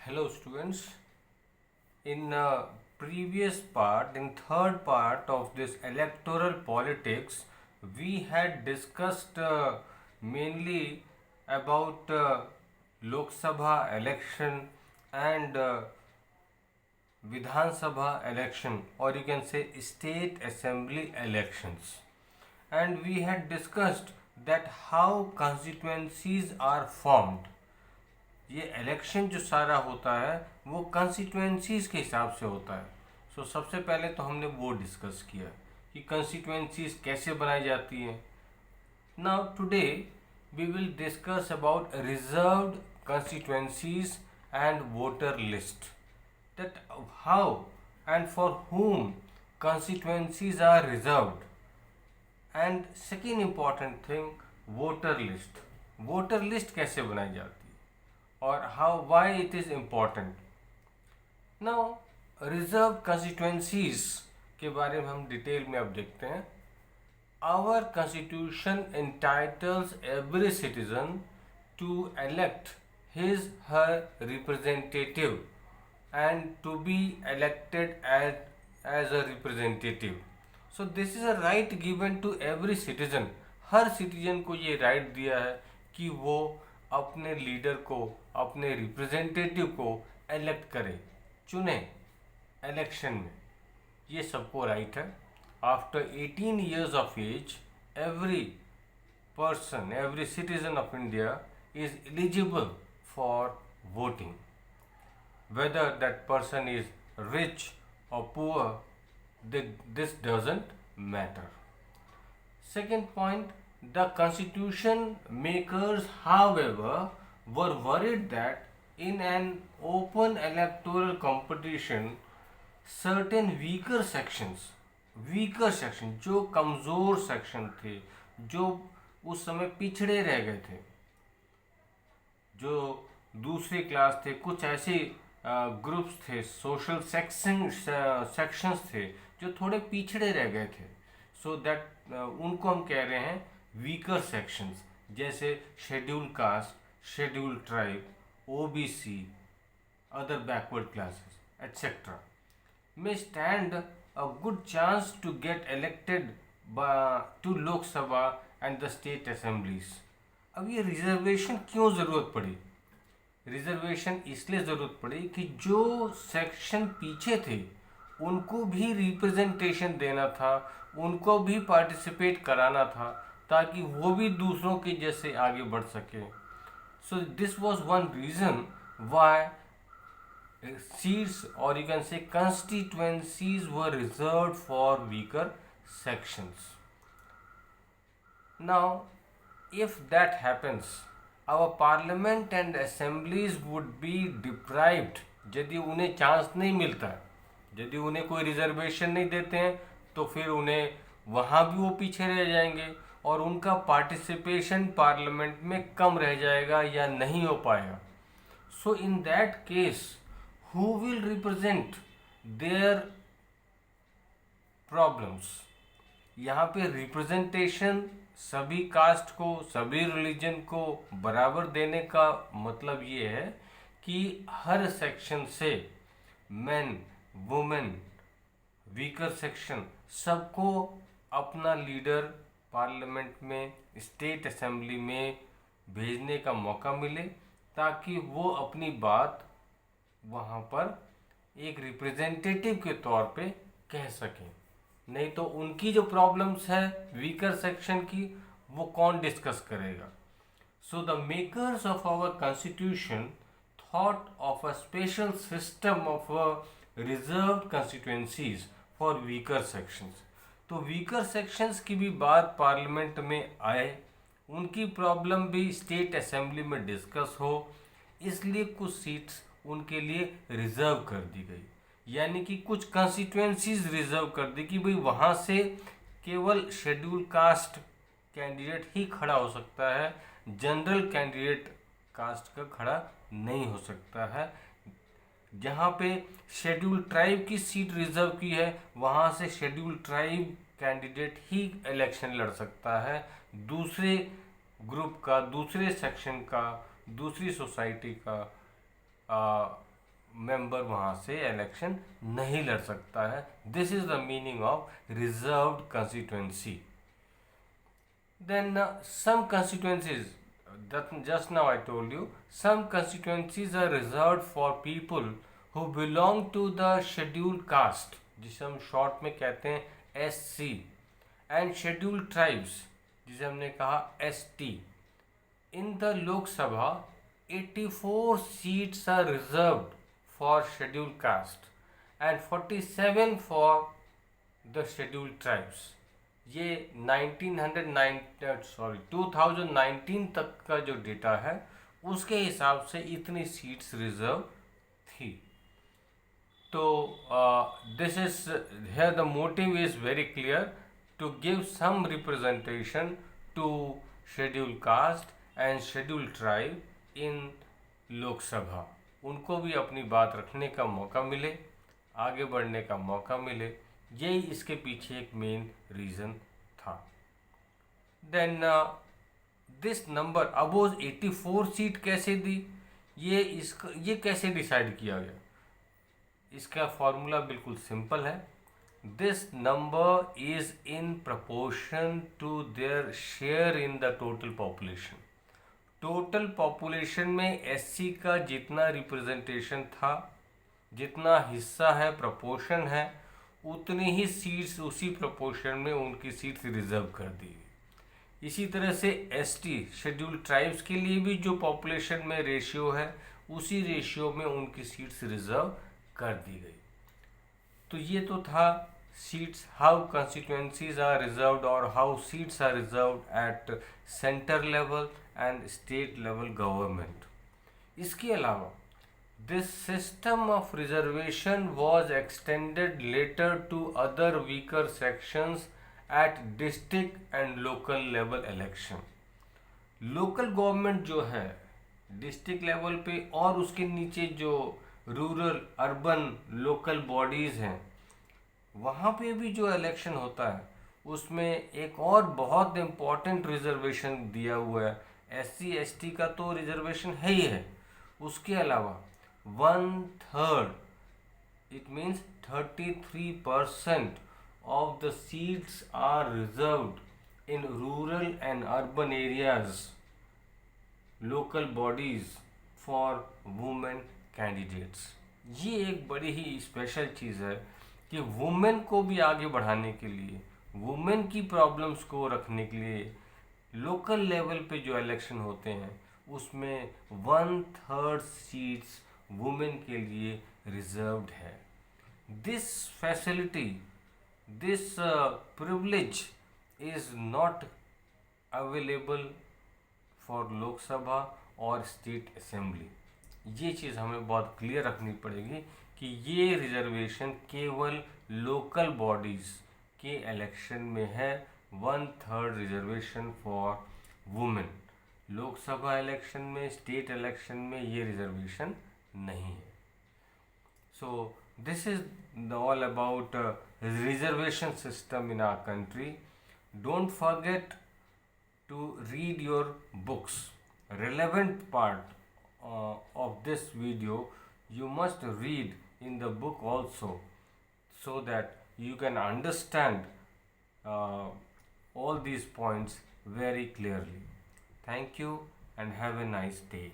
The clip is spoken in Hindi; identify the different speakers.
Speaker 1: Hello students. In previous part, in third part of this electoral politics, we had discussed mainly about Lok Sabha election and Vidhan Sabha election, or you can say state assembly elections. And we had discussed that how constituencies are formed. ये इलेक्शन जो सारा होता है वो कंस्टिट्यूएंसीज के हिसाब से होता है। सबसे पहले तो हमने वो डिस्कस किया कि कंस्टिट्यूएंसीज कैसे बनाई जाती हैं। Now today we will discuss about reserved constituencies and voter list, that how and for whom constituencies are reserved. And second important thing, voter list कैसे बनाई जाती है और how why it is important. Now reserve constituencies के बारे में हम डिटेल में अब देखते हैं। Our constitution entitles every citizen to elect his her representative and to be elected as a representative. So this is a right given to every citizen. Her citizen को ये राइट दिया है कि वो अपने लीडर को, अपने रिप्रेजेंटेटिव को इलेक्ट करे, चुने इलेक्शन में। ये सबको राइट है। After 18 years of age, every person, every citizen of India is eligible for voting. Whether that person is rich or poor, this doesn't matter. Second point, the constitution makers, however, were worried that in an open electoral competition, certain weaker sections, जो कमज़ोर सेक्शन थे, जो उस समय पिछड़े रह गए थे, जो दूसरी क्लास थे, कुछ ऐसे ग्रुप्स थे, सोशल सेक्शंस थे जो थोड़े पिछड़े रह गए थे, सो दैट उनको हम कह रहे हैं वीकर सेक्शंस, जैसे schedule caste, schedule tribe, OBC, other backward classes etcetera may stand a good chance to get elected to लोक सभा एंड द स्टेट असेंबलीज। अब ये रिजर्वेशन क्यों ज़रूरत पड़ी? रिजर्वेशन इसलिए ज़रूरत पड़ी कि जो सेक्शन पीछे थे उनको भी रिप्रेजेंटेशन देना था, उनको भी पार्टिसिपेट कराना था, ताकि वो भी दूसरों के जैसे आगे बढ़ सके। So this was one reason why seats, or you can say constituencies, were reserved for weaker sections. Now if that happens, our parliament and assemblies would be deprived. यदि उन्हें चांस नहीं मिलता, यदि उन्हें कोई रिजर्वेशन नहीं देते हैं, तो फिर उन्हें वहाँ भी वो पीछे रह जाएंगे और उनका पार्टिसिपेशन पार्लियामेंट में कम रह जाएगा या नहीं हो पाएगा। So in that case who will represent their problems? यहाँ पे रिप्रेजेंटेशन सभी कास्ट को, सभी रिलीजन को बराबर देने का मतलब ये है कि हर सेक्शन से मेन, वुमेन, वीकर सेक्शन, सबको अपना लीडर पार्लियामेंट में, स्टेट असेंबली में भेजने का मौका मिले, ताकि वो अपनी बात वहाँ पर एक रिप्रेजेंटेटिव के तौर पे कह सकें। नहीं तो उनकी जो प्रॉब्लम्स है वीकर सेक्शन की, वो कौन डिस्कस करेगा? So the makers of our constitution thought of a special system of reserved constituencies for weaker sections. तो वीकर सेक्शंस की भी बात पार्लियामेंट में आए, उनकी प्रॉब्लम भी स्टेट असेंबली में डिस्कस हो, इसलिए कुछ सीट्स उनके लिए रिजर्व कर दी गई। यानी कि कुछ कंस्टिट्यूएंसीज रिजर्व कर दी कि भाई वहाँ से केवल शेड्यूल कास्ट कैंडिडेट ही खड़ा हो सकता है, जनरल कैंडिडेट कास्ट का खड़ा नहीं हो सकता है। जहाँ पे शेड्यूल ट्राइब की सीट रिजर्व की है, वहाँ से शेड्यूल ट्राइब कैंडिडेट ही इलेक्शन लड़ सकता है। दूसरे ग्रुप का, दूसरे सेक्शन का, दूसरी सोसाइटी का मेंबर वहाँ से इलेक्शन नहीं लड़ सकता है। This is the meaning of reserved constituency. Then some constituencies, that just now I told you, some constituencies are reserved for people who belong to the scheduled caste, जिसे हम शॉर्ट में कहते हैं SC, and scheduled tribes, जिसे हमने कहा ST. In the Lok Sabha, 84 seats are reserved for scheduled caste and 47 for the scheduled tribes. ये 2019 तक का जो डेटा है उसके हिसाब से इतनी सीट्स रिजर्व थी। तो this is here the motive is very clear, to give some representation to schedule caste and schedule tribe in Lok Sabha. उनको भी अपनी बात रखने का मौका मिले, आगे बढ़ने का मौका मिले, यही इसके पीछे एक मेन रीज़न था। Then this number above 84 seat कैसे दी, ये कैसे डिसाइड किया गया? इसका फॉर्मूला बिल्कुल सिंपल है। This number is in proportion to their share in the total population. Total population में एससी का जितना रिप्रेजेंटेशन था, जितना हिस्सा है, प्रपोर्शन है, उतनी ही सीट्स उसी प्रपोर्शन में उनकी सीट्स रिजर्व कर दी गई। इसी तरह से एसटी शेड्यूल ट्राइब्स के लिए भी जो पॉपुलेशन में रेशियो है, उसी रेशियो में उनकी सीट्स रिजर्व कर दी गई। तो ये तो था seats, how constituencies are reserved और how seats are reserved at centre level and state level government. इसके अलावा this system of reservation was extended later to other weaker sections at district and local level election. Local government जो है डिस्ट्रिक्ट लेवल पे और उसके नीचे जो रूरल अर्बन लोकल बॉडीज़ हैं, वहाँ पे भी जो इलेक्शन होता है उसमें एक और बहुत इम्पॉर्टेंट रिजर्वेशन दिया हुआ है। SC ST का तो रिजर्वेशन है ही है, उसके अलावा 1/3, it means 33% of the seats are reserved in rural and urban areas, local bodies for women candidates. ये एक बड़ी ही स्पेशल चीज़ है कि वुमेन को भी आगे बढ़ाने के लिए, वुमेन की प्रॉब्लम्स को रखने के लिए लोकल लेवल पे जो इलेक्शन होते हैं उसमें 1/3 सीट्स वुमेन के लिए रिजर्व्ड है। This facility, this privilege is not available for Lok Sabha और स्टेट असेंबली। ये चीज़ हमें बहुत क्लियर रखनी पड़ेगी कि ये रिजर्वेशन केवल लोकल बॉडीज़ के इलेक्शन में है। 1/3 reservation for women. Lok Sabha election में, स्टेट इलेक्शन में ये रिजर्वेशन नहीं है। So this is all about reservation system in our country. Don't forget to read your books. relevant part of this video you must read in the book also, so that you can understand all these points very clearly. Thank you and have a nice day.